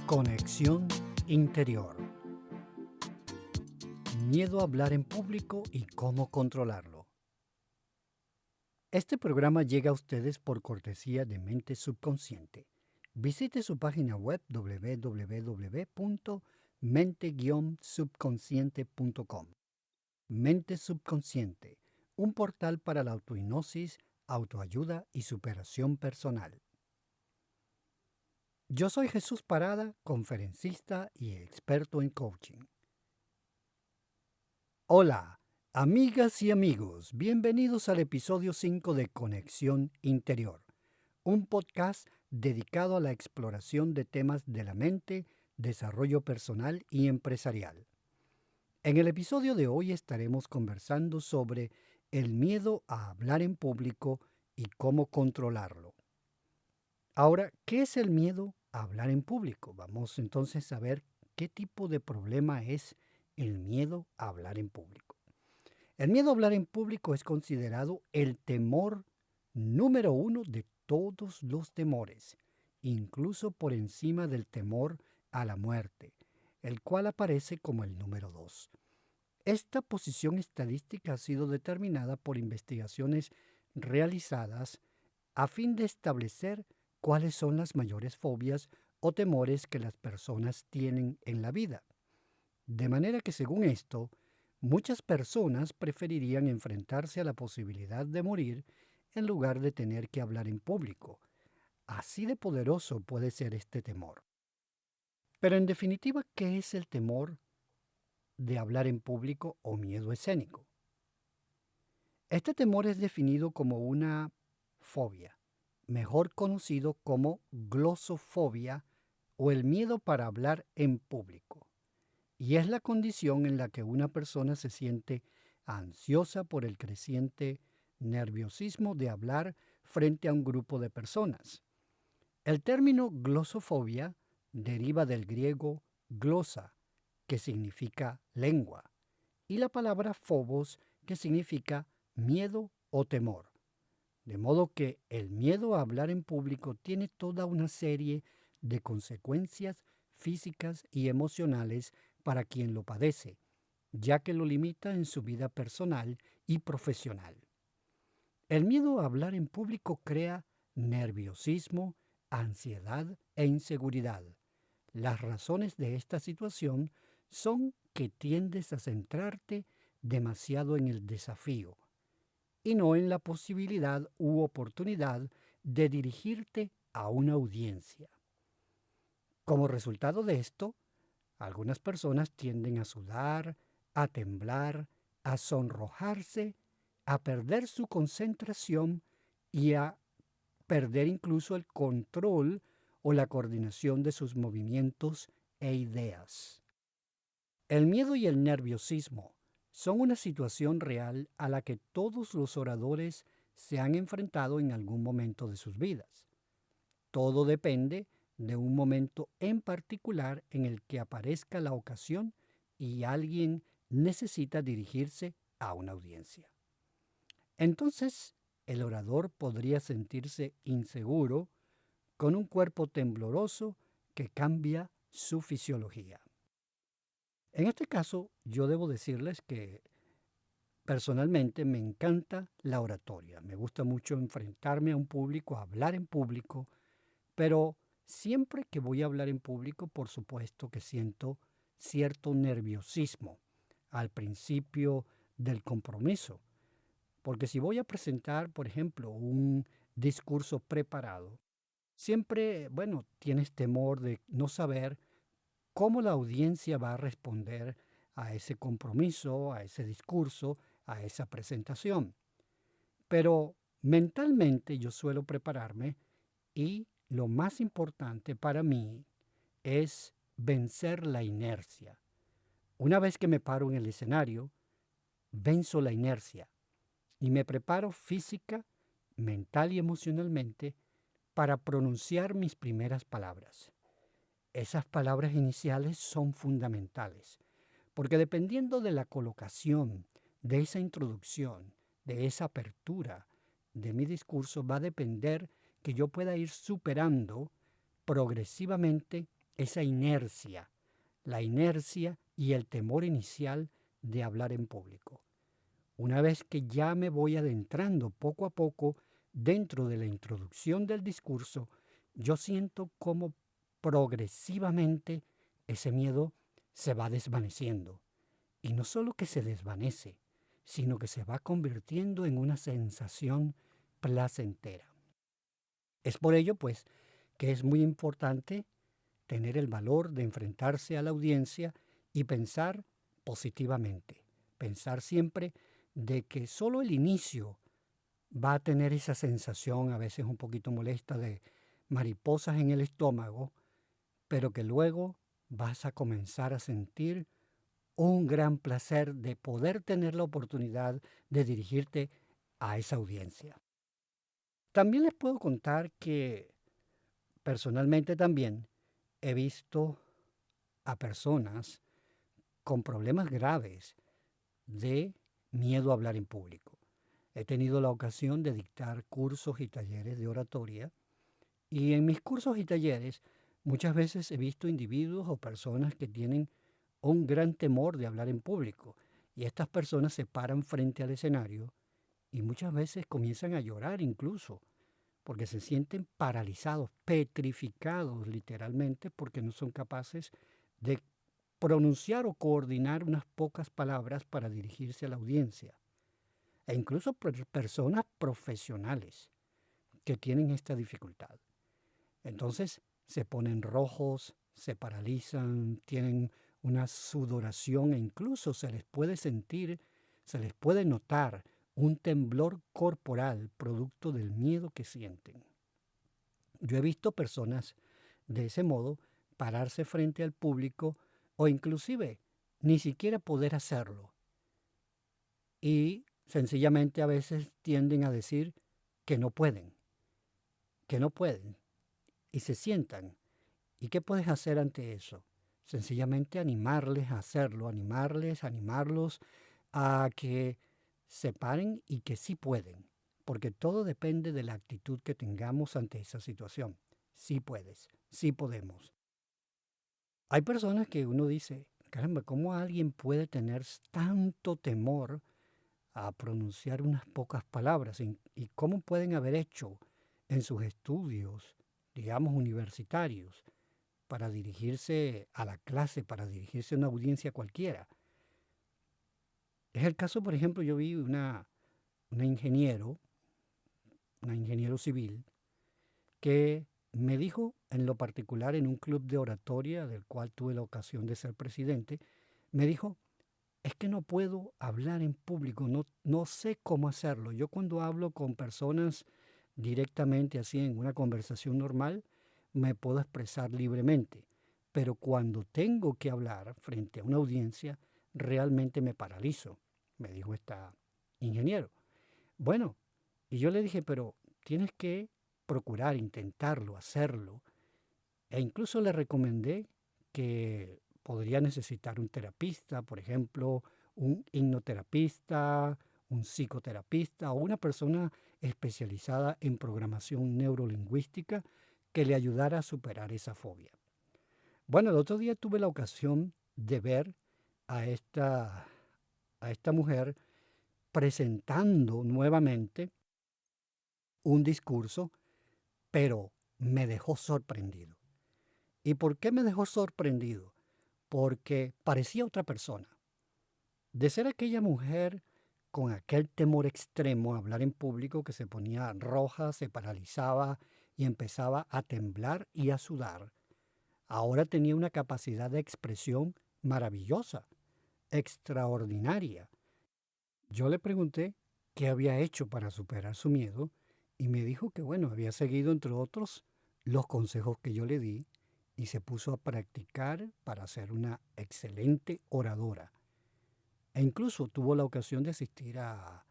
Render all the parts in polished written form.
Conexión interior. Miedo a hablar en público y cómo controlarlo. Este programa llega a ustedes por cortesía de Mente Subconsciente. Visite su página web www.mente-subconsciente.com. Mente Subconsciente, un portal para la autohipnosis, autoayuda y superación personal. Yo soy Jesús Parada, conferencista y experto en coaching. Hola, amigas y amigos, bienvenidos al episodio 5 de Conexión Interior, un podcast dedicado a la exploración de temas de la mente, desarrollo personal y empresarial. En el episodio de hoy estaremos conversando sobre el miedo a hablar en público y cómo controlarlo. Ahora, ¿qué es el miedo a hablar en público? Vamos entonces a ver qué tipo de problema es el miedo a hablar en público. El miedo a hablar en público es considerado el temor número 1 de todos los temores, incluso por encima del temor a la muerte, el cual aparece como el número 2. Esta posición estadística ha sido determinada por investigaciones realizadas a fin de establecer cuáles son las mayores fobias o temores que las personas tienen en la vida. De manera que, según esto, muchas personas preferirían enfrentarse a la posibilidad de morir en lugar de tener que hablar en público. Así de poderoso puede ser este temor. Pero en definitiva, ¿qué es el temor de hablar en público o miedo escénico? Este temor es definido como una fobia, mejor conocido como glosofobia o el miedo para hablar en público. Y es la condición en la que una persona se siente ansiosa por el creciente nerviosismo de hablar frente a un grupo de personas. El término glosofobia deriva del griego glosa, que significa lengua, y la palabra phobos, que significa miedo o temor. De modo que el miedo a hablar en público tiene toda una serie de consecuencias físicas y emocionales para quien lo padece, ya que lo limita en su vida personal y profesional. El miedo a hablar en público crea nerviosismo, ansiedad e inseguridad. Las razones de esta situación son que tiendes a centrarte demasiado en el desafío y no en la posibilidad u oportunidad de dirigirte a una audiencia. Como resultado de esto, algunas personas tienden a sudar, a temblar, a sonrojarse, a perder su concentración y a perder incluso el control o la coordinación de sus movimientos e ideas. El miedo y el nerviosismo son una situación real a la que todos los oradores se han enfrentado en algún momento de sus vidas. Todo depende de un momento en particular en el que aparezca la ocasión y alguien necesita dirigirse a una audiencia. Entonces, el orador podría sentirse inseguro, con un cuerpo tembloroso que cambia su fisiología. En este caso, yo debo decirles que personalmente me encanta la oratoria. Me gusta mucho enfrentarme a un público, a hablar en público, pero siempre que voy a hablar en público, por supuesto que siento cierto nerviosismo al principio del compromiso. Porque si voy a presentar, por ejemplo, un discurso preparado, siempre, tienes temor de no saber cómo la audiencia va a responder a ese compromiso, a ese discurso, a esa presentación. Pero mentalmente yo suelo prepararme y lo más importante para mí es vencer la inercia. Una vez que me paro en el escenario, venzo la inercia y me preparo física, mental y emocionalmente para pronunciar mis primeras palabras. Esas palabras iniciales son fundamentales, porque dependiendo de la colocación, de esa introducción, de esa apertura de mi discurso, va a depender que yo pueda ir superando progresivamente esa inercia, la inercia y el temor inicial de hablar en público. Una vez que ya me voy adentrando poco a poco dentro de la introducción del discurso, yo siento cómo progresivamente ese miedo se va desvaneciendo. Y no solo que se desvanece, sino que se va convirtiendo en una sensación placentera. Es por ello, pues, que es muy importante tener el valor de enfrentarse a la audiencia y pensar positivamente. Pensar siempre de que solo el inicio va a tener esa sensación a veces un poquito molesta de mariposas en el estómago, pero que luego vas a comenzar a sentir un gran placer de poder tener la oportunidad de dirigirte a esa audiencia. También les puedo contar que personalmente también he visto a personas con problemas graves de miedo a hablar en público. He tenido la ocasión de dictar cursos y talleres de oratoria y en mis cursos y talleres muchas veces he visto individuos o personas que tienen un gran temor de hablar en público y estas personas se paran frente al escenario y muchas veces comienzan a llorar incluso porque se sienten paralizados, petrificados literalmente porque no son capaces de pronunciar o coordinar unas pocas palabras para dirigirse a la audiencia. E incluso personas profesionales que tienen esta dificultad. Entonces se ponen rojos, se paralizan, tienen una sudoración e incluso se les puede sentir, se les puede notar un temblor corporal producto del miedo que sienten. Yo he visto personas de ese modo pararse frente al público o inclusive ni siquiera poder hacerlo. Y sencillamente a veces tienden a decir que no pueden, que no pueden y se sientan. ¿Y qué puedes hacer ante eso? Sencillamente animarles a hacerlo, animarlos a que se paren y que sí pueden, porque todo depende de la actitud que tengamos ante esa situación. Sí puedes, sí podemos. Hay personas que uno dice, caramba, ¿cómo alguien puede tener tanto temor a pronunciar unas pocas palabras? ¿Y cómo pueden haber hecho en sus estudios, digamos, universitarios, para dirigirse a la clase, para dirigirse a una audiencia cualquiera? Es el caso, por ejemplo, yo vi una ingeniero, una ingeniero civil, que me dijo en lo particular en un club de oratoria del cual tuve la ocasión de ser presidente, me dijo, es que no puedo hablar en público, no sé cómo hacerlo. Yo cuando hablo con personas directamente así en una conversación normal, me puedo expresar libremente, pero cuando tengo que hablar frente a una audiencia, realmente me paralizo, me dijo esta ingeniero. Bueno, y yo le dije, pero tienes que procurar, intentarlo, hacerlo. E incluso le recomendé que podría necesitar un terapista, por ejemplo, un hipnoterapista, un psicoterapista o una persona especializada en programación neurolingüística que le ayudara a superar esa fobia. Bueno, el otro día tuve la ocasión de ver a esta mujer presentando nuevamente un discurso, pero me dejó sorprendido. ¿Y por qué me dejó sorprendido? Porque parecía otra persona. De ser aquella mujer con aquel temor extremo a hablar en público que se ponía roja, se paralizaba y empezaba a temblar y a sudar, ahora tenía una capacidad de expresión maravillosa, extraordinaria. Yo le pregunté qué había hecho para superar su miedo y me dijo que, bueno, había seguido, entre otros, los consejos que yo le di y se puso a practicar para ser una excelente oradora. E incluso tuvo la ocasión de asistir a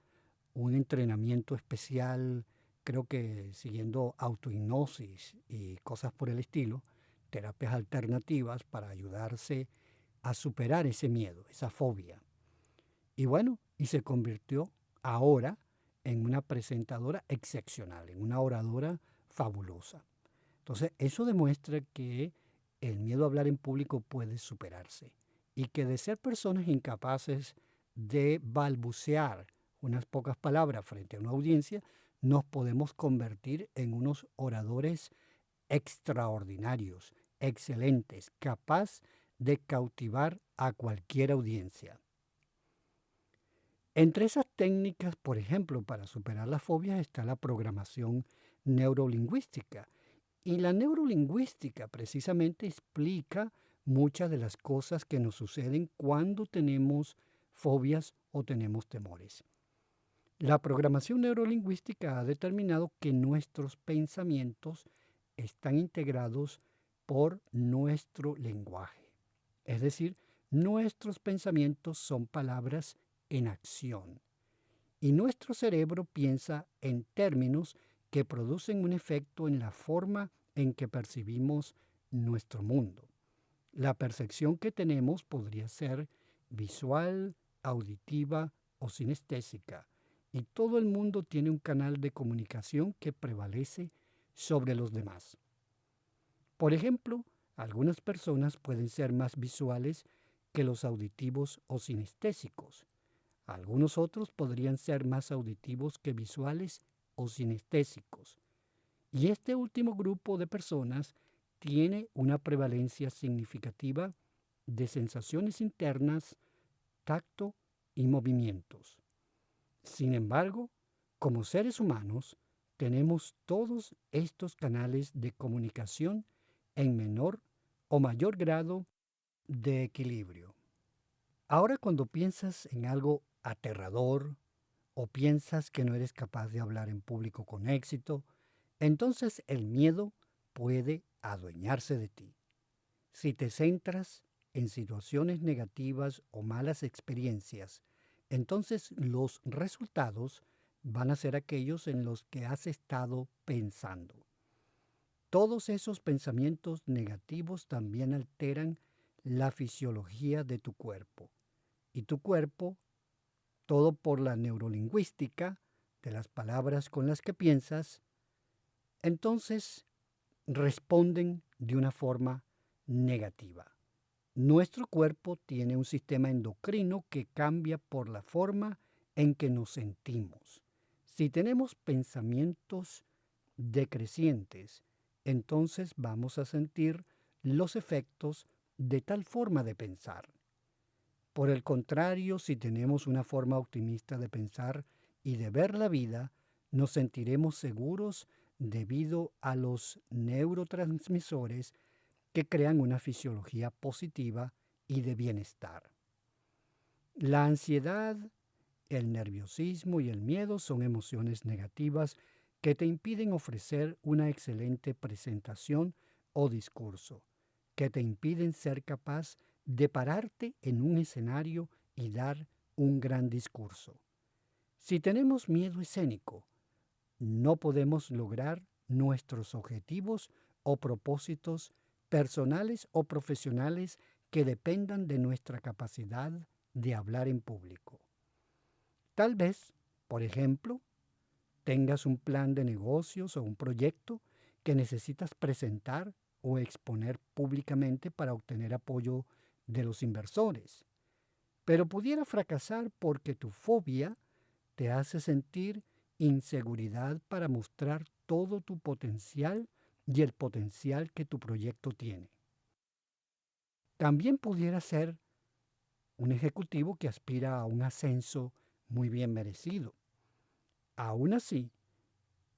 un entrenamiento especial, creo que siguiendo autohipnosis y cosas por el estilo, terapias alternativas para ayudarse a superar ese miedo, esa fobia. Y bueno, y se convirtió ahora en una presentadora excepcional, en una oradora fabulosa. Entonces, eso demuestra que el miedo a hablar en público puede superarse y que de ser personas incapaces de balbucear unas pocas palabras frente a una audiencia, nos podemos convertir en unos oradores extraordinarios, excelentes, capaz de cautivar a cualquier audiencia. Entre esas técnicas, por ejemplo, para superar las fobias está la programación neurolingüística. Y la neurolingüística precisamente explica muchas de las cosas que nos suceden cuando tenemos fobias o tenemos temores. La programación neurolingüística ha determinado que nuestros pensamientos están integrados por nuestro lenguaje. Es decir, nuestros pensamientos son palabras en acción. Y nuestro cerebro piensa en términos que producen un efecto en la forma en que percibimos nuestro mundo. La percepción que tenemos podría ser visual, auditiva o sinestésica, y todo el mundo tiene un canal de comunicación que prevalece sobre los demás. Por ejemplo, algunas personas pueden ser más visuales que los auditivos o sinestésicos. Algunos otros podrían ser más auditivos que visuales o sinestésicos. Y este último grupo de personas tiene una prevalencia significativa de sensaciones internas, tacto y movimientos. Sin embargo, como seres humanos, tenemos todos estos canales de comunicación en menor o mayor grado de equilibrio. Ahora cuando piensas en algo aterrador o piensas que no eres capaz de hablar en público con éxito, entonces el miedo puede adueñarse de ti. Si te centras en situaciones negativas o malas experiencias, entonces los resultados van a ser aquellos en los que has estado pensando. Todos esos pensamientos negativos también alteran la fisiología de tu cuerpo. Y tu cuerpo, todo por la neurolingüística de las palabras con las que piensas, entonces responden de una forma negativa. Nuestro cuerpo tiene un sistema endocrino que cambia por la forma en que nos sentimos. Si tenemos pensamientos decrecientes, entonces vamos a sentir los efectos de tal forma de pensar. Por el contrario, si tenemos una forma optimista de pensar y de ver la vida, nos sentiremos seguros debido a los neurotransmisores que crean una fisiología positiva y de bienestar. La ansiedad, el nerviosismo y el miedo son emociones negativas que te impiden ofrecer una excelente presentación o discurso, que te impiden ser capaz de pararte en un escenario y dar un gran discurso. Si tenemos miedo escénico, no podemos lograr nuestros objetivos o propósitos personales o profesionales que dependan de nuestra capacidad de hablar en público. Tal vez, por ejemplo, tengas un plan de negocios o un proyecto que necesitas presentar o exponer públicamente para obtener apoyo de los inversores, pero pudiera fracasar porque tu fobia te hace sentir inseguridad para mostrar todo tu potencial y el potencial que tu proyecto tiene. También pudiera ser un ejecutivo que aspira a un ascenso muy bien merecido. Aún así,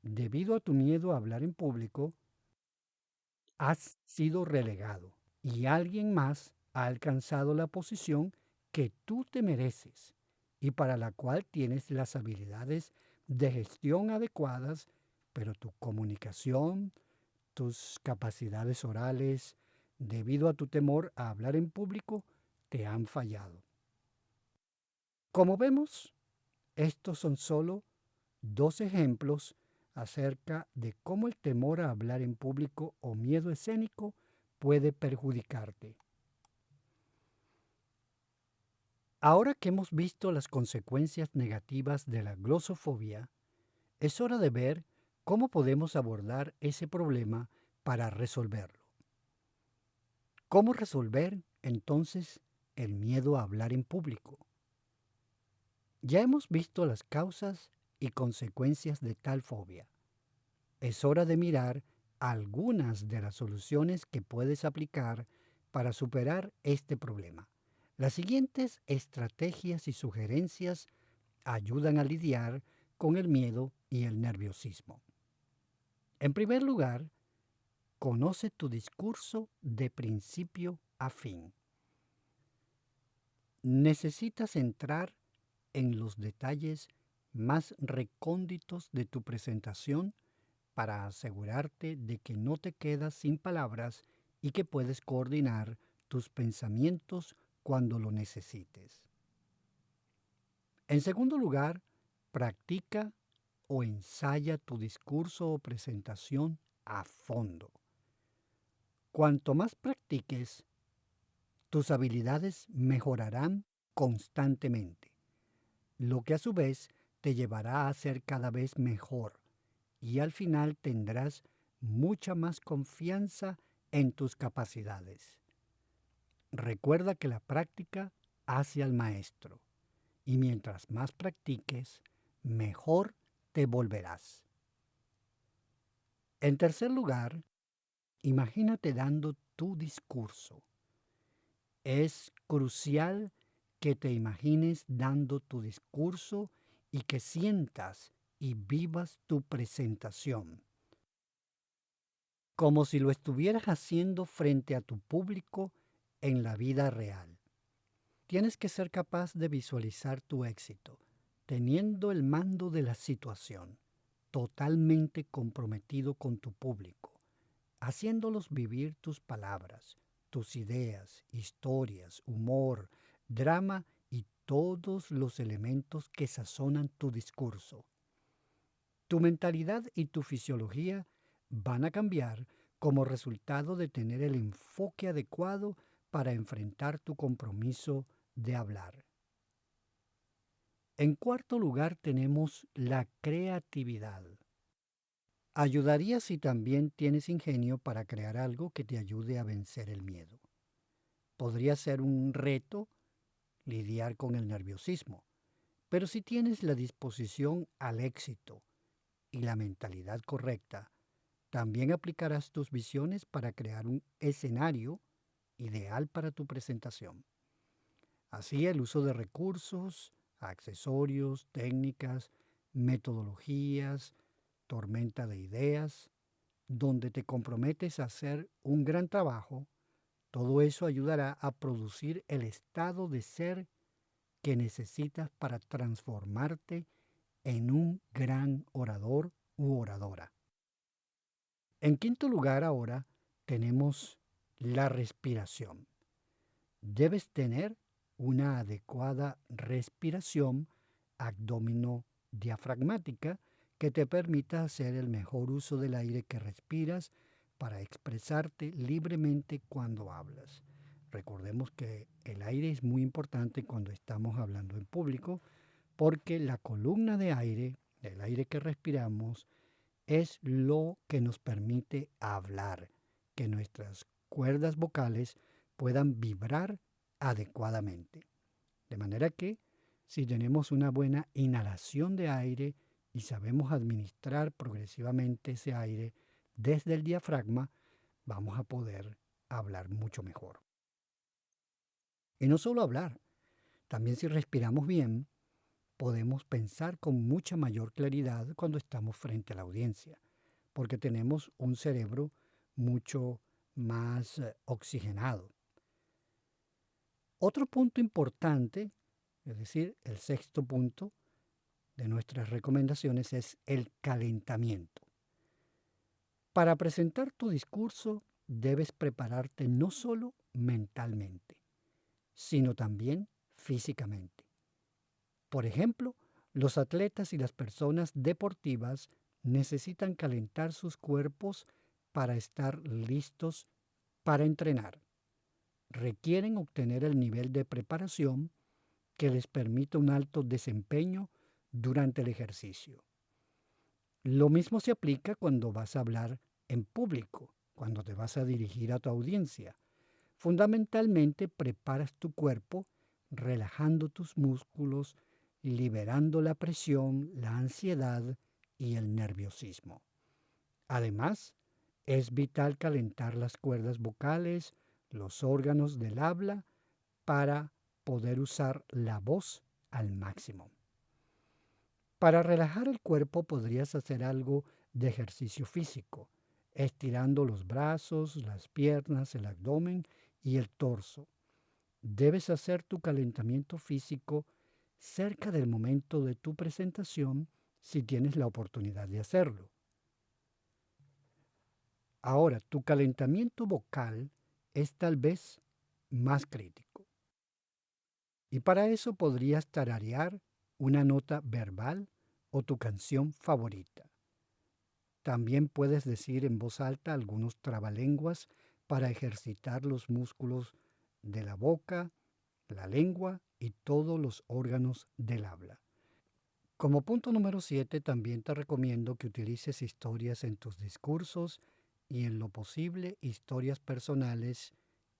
debido a tu miedo a hablar en público, has sido relegado y alguien más ha alcanzado la posición que tú te mereces y para la cual tienes las habilidades de gestión adecuadas, pero tu comunicación, tus capacidades orales, debido a tu temor a hablar en público, te han fallado. Como vemos, estos son solo dos ejemplos acerca de cómo el temor a hablar en público o miedo escénico puede perjudicarte. Ahora que hemos visto las consecuencias negativas de la glosofobia, es hora de ver cómo podemos abordar ese problema para resolverlo. ¿Cómo resolver entonces el miedo a hablar en público? Ya hemos visto las causas y consecuencias de tal fobia. Es hora de mirar algunas de las soluciones que puedes aplicar para superar este problema. Las siguientes estrategias y sugerencias ayudan a lidiar con el miedo y el nerviosismo. En primer lugar, conoce tu discurso de principio a fin. Necesitas entrar en los detalles más recónditos de tu presentación para asegurarte de que no te quedas sin palabras y que puedes coordinar tus pensamientos cuando lo necesites. En segundo lugar, practica o ensaya tu discurso o presentación a fondo. Cuanto más practiques, tus habilidades mejorarán constantemente, lo que a su vez te llevará a ser cada vez mejor y al final tendrás mucha más confianza en tus capacidades. Recuerda que la práctica hace al maestro y mientras más practiques, mejor te volverás. En tercer lugar, imagínate dando tu discurso. Es crucial que te imagines dando tu discurso y que sientas y vivas tu presentación, como si lo estuvieras haciendo frente a tu público en la vida real. Tienes que ser capaz de visualizar tu éxito, teniendo el mando de la situación, totalmente comprometido con tu público, haciéndolos vivir tus palabras, tus ideas, historias, humor, drama y todos los elementos que sazonan tu discurso. Tu mentalidad y tu fisiología van a cambiar como resultado de tener el enfoque adecuado para enfrentar tu compromiso de hablar. En cuarto lugar tenemos la creatividad. Ayudaría si también tienes ingenio para crear algo que te ayude a vencer el miedo. Podría ser un reto lidiar con el nerviosismo, pero si tienes la disposición al éxito y la mentalidad correcta, también aplicarás tus visiones para crear un escenario ideal para tu presentación. Así el uso de recursos, accesorios, técnicas, metodologías, tormenta de ideas, donde te comprometes a hacer un gran trabajo, todo eso ayudará a producir el estado de ser que necesitas para transformarte en un gran orador u oradora. En quinto lugar ahora tenemos la respiración. Debes tener una adecuada respiración abdomino-diafragmática que te permita hacer el mejor uso del aire que respiras para expresarte libremente cuando hablas. Recordemos que el aire es muy importante cuando estamos hablando en público porque la columna de aire, el aire que respiramos, es lo que nos permite hablar, que nuestras cuerdas vocales puedan vibrar adecuadamente. De manera que si tenemos una buena inhalación de aire y sabemos administrar progresivamente ese aire desde el diafragma, vamos a poder hablar mucho mejor. Y no solo hablar, también si respiramos bien, podemos pensar con mucha mayor claridad cuando estamos frente a la audiencia, porque tenemos un cerebro mucho más oxigenado. Otro punto importante, es decir, el sexto punto de nuestras recomendaciones es el calentamiento. Para presentar tu discurso debes prepararte no solo mentalmente, sino también físicamente. Por ejemplo, los atletas y las personas deportivas necesitan calentar sus cuerpos para estar listos para entrenar. Requieren obtener el nivel de preparación que les permita un alto desempeño durante el ejercicio. Lo mismo se aplica cuando vas a hablar en público, cuando te vas a dirigir a tu audiencia. Fundamentalmente preparas tu cuerpo relajando tus músculos, liberando la presión, la ansiedad y el nerviosismo. Además, es vital calentar las cuerdas vocales, los órganos del habla, para poder usar la voz al máximo. Para relajar el cuerpo podrías hacer algo de ejercicio físico, estirando los brazos, las piernas, el abdomen y el torso. Debes hacer tu calentamiento físico cerca del momento de tu presentación si tienes la oportunidad de hacerlo. Ahora, tu calentamiento vocal es tal vez más crítico. Y para eso podrías tararear una nota verbal o tu canción favorita. También puedes decir en voz alta algunos trabalenguas para ejercitar los músculos de la boca, la lengua y todos los órganos del habla. Como punto número 7, también te recomiendo que utilices historias en tus discursos y en lo posible historias personales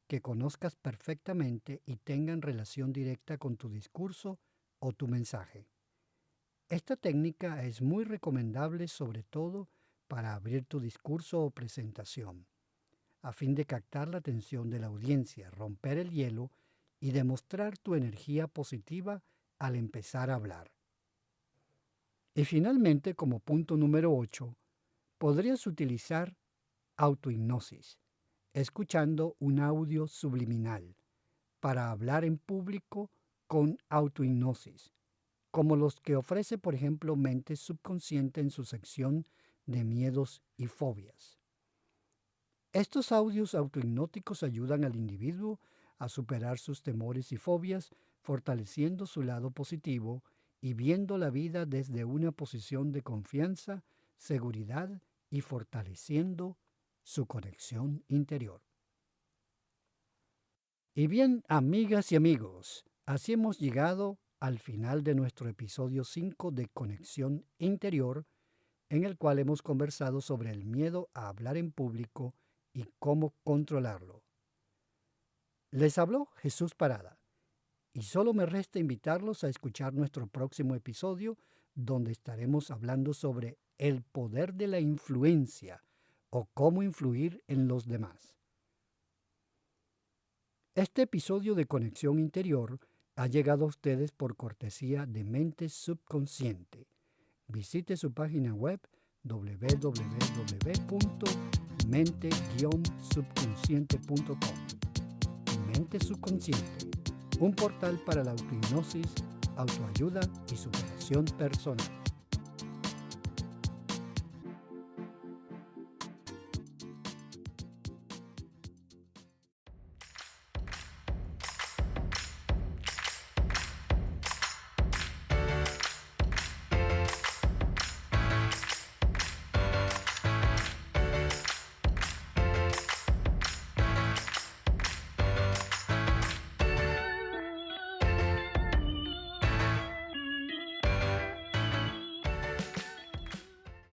que conozcas perfectamente y tengan relación directa con tu discurso o tu mensaje. Esta técnica es muy recomendable sobre todo para abrir tu discurso o presentación, a fin de captar la atención de la audiencia, romper el hielo y demostrar tu energía positiva al empezar a hablar. Y finalmente, como punto número 8, podrías utilizar autohipnosis, escuchando un audio subliminal, para hablar en público con autohipnosis, como los que ofrece, por ejemplo, Mente Subconsciente en su sección de miedos y fobias. Estos audios autohipnóticos ayudan al individuo a superar sus temores y fobias, fortaleciendo su lado positivo y viendo la vida desde una posición de confianza, seguridad y fortaleciendo su conexión interior. Y bien, amigas y amigos, así hemos llegado al final de nuestro episodio 5 de Conexión Interior, en el cual hemos conversado sobre el miedo a hablar en público y cómo controlarlo. Les habló Jesús Parada, y solo me resta invitarlos a escuchar nuestro próximo episodio, donde estaremos hablando sobre el poder de la influencia o cómo influir en los demás. Este episodio de Conexión Interior ha llegado a ustedes por cortesía de Mente Subconsciente. Visite su página web www.mente-subconsciente.com. Mente Subconsciente, un portal para la autohipnosis, autoayuda y superación personal.